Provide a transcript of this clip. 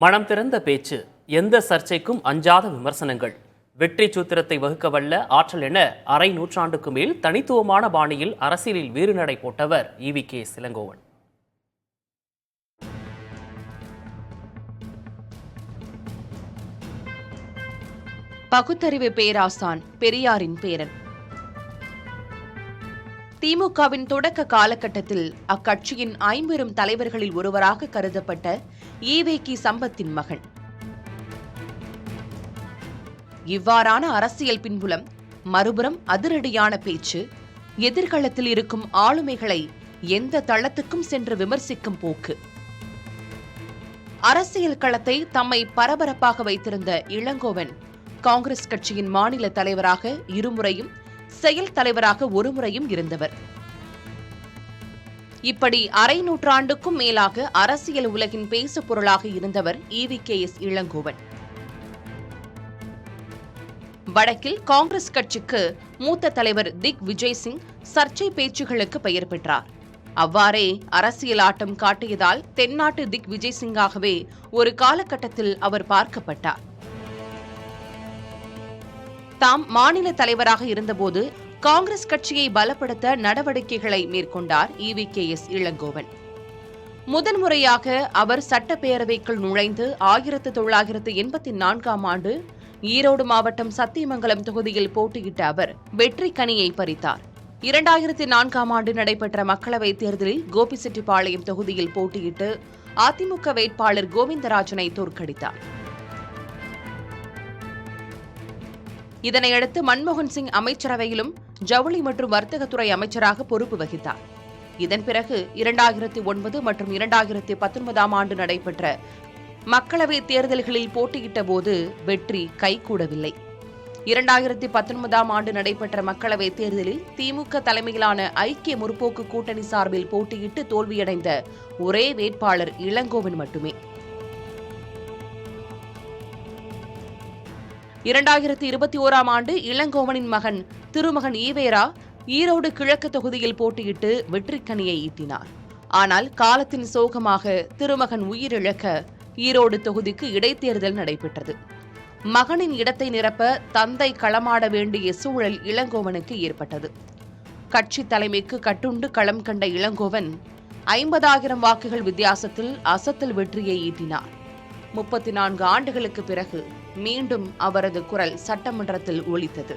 மனம் திறந்த பேச்சு, எந்த சர்ச்சைக்கும் அஞ்சாத விமர்சனங்கள், வெற்றி சூத்திரத்தை வகுக்கவல்ல ஆற்றல் என அரை நூற்றாண்டுக்கு மேல் தனித்துவமான பாணியில் அரசியலில் வீறுநடை போட்டவர் ஈவி.கே. இளங்கோவன். பகுத்தறிவு பேராசான், பெரியாரின் பேரன். திமுகவின் தொடக்க காலகட்டத்தில் அக்கட்சியின் ஐம்பெரும் தலைவர்களில் ஒருவராக கருதப்பட்ட ஈ.வே.கி. சம்பத்தின் மகன். இவ்வாறான அரசியல் பின்புலம், மறுபுறம் அதிரடியான பேச்சு, எதிர்காலத்தில் இருக்கும் ஆளுமைகளை எந்த தளத்துக்கும் சென்று விமர்சிக்கும் போக்கு, அரசியல் களத்தை தம்மை பரபரப்பாக வைத்திருந்த இளங்கோவன் காங்கிரஸ் கட்சியின் மாநில தலைவராக இருமுறையும், செயல் தலைவராக ஒருமுறையும் இருந்தவர். இப்படி அரை நூற்றாண்டுக்கும் மேலாக அரசியல் உலகின் பேசு பொருளாக இருந்தவர் ஈ.வி.கே.எஸ். இளங்கோவன். வடக்கில் காங்கிரஸ் கட்சிக்கு மூத்த தலைவர் திக் விஜய் சிங் சர்ச்சை பேச்சுகளுக்கு பெயர் பெற்றார். அவ்வாறே அரசியல் ஆட்டம் காட்டியதால் தென்னாட்டு திக் விஜய் சிங்காகவே ஒரு காலகட்டத்தில் அவர் பார்க்கப்பட்டார். தாம் மாநில தலைவராக இருந்தபோது காங்கிரஸ் கட்சியை பலப்படுத்த நடவடிக்கைகளை மேற்கொண்டார் ஈ.வி.கே.எஸ். இளங்கோவன். முதன்முறையாக அவர் சட்டப்பேரவைக்குள் நுழைந்து 1984ஆம் ஆண்டு ஈரோடு மாவட்டம் சத்தியமங்கலம் தொகுதியில் போட்டியிட்ட அவர் வெற்றி கனியை பறித்தார். 2004ஆம் ஆண்டு நடைபெற்ற மக்களவைத் தேர்தலில் கோபிச்செட்டிப்பாளையம் தொகுதியில் போட்டியிட்டு அதிமுக வேட்பாளர் கோவிந்தராஜனை தோற்கடித்தார். இதனையடுத்து மன்மோகன் சிங் அமைச்சரவையிலும் ஜவுளி மற்றும் வர்த்தகத்துறை அமைச்சராக பொறுப்பு வகித்தார். இதன் பிறகு 2009 மற்றும் 2019ஆம் ஆண்டு நடைபெற்ற மக்களவைத் தேர்தல்களில் போட்டியிட்ட போது வெற்றி கைகூடவில்லை. 2019ஆம் ஆண்டு நடைபெற்ற மக்களவைத் தேர்தலில் திமுக தலைமையிலான ஐக்கிய முற்போக்கு கூட்டணி சார்பில் போட்டியிட்டு தோல்வியடைந்த ஒரே வேட்பாளர் இளங்கோவன் மட்டுமே. 2021ஆம் ஆண்டு இளங்கோவனின் மகன் திருமகன் ஈவேரா ஈரோடு கிழக்கு தொகுதியில் போட்டியிட்டு வெற்றிக்கனியை ஈட்டினார். ஆனால் காலத்தின் சோகமாக திருமகன் உயிரிழக்க ஈரோடு தொகுதிக்கு இடைத்தேர்தல் நடைபெற்றது. மகனின் இடத்தை நிரப்ப தந்தை களமாட வேண்டிய சூழல் இளங்கோவனுக்கு ஏற்பட்டது. கட்சி தலைமைக்கு கட்டுண்டு களம் கண்ட இளங்கோவன் 50,000 வாக்குகள் வித்தியாசத்தில் அசத்தல் வெற்றியை ஈட்டினார். 34 ஆண்டுகளுக்கு பிறகு மீண்டும் அவரது குரல் சட்டமன்றத்தில் ஒலித்தது.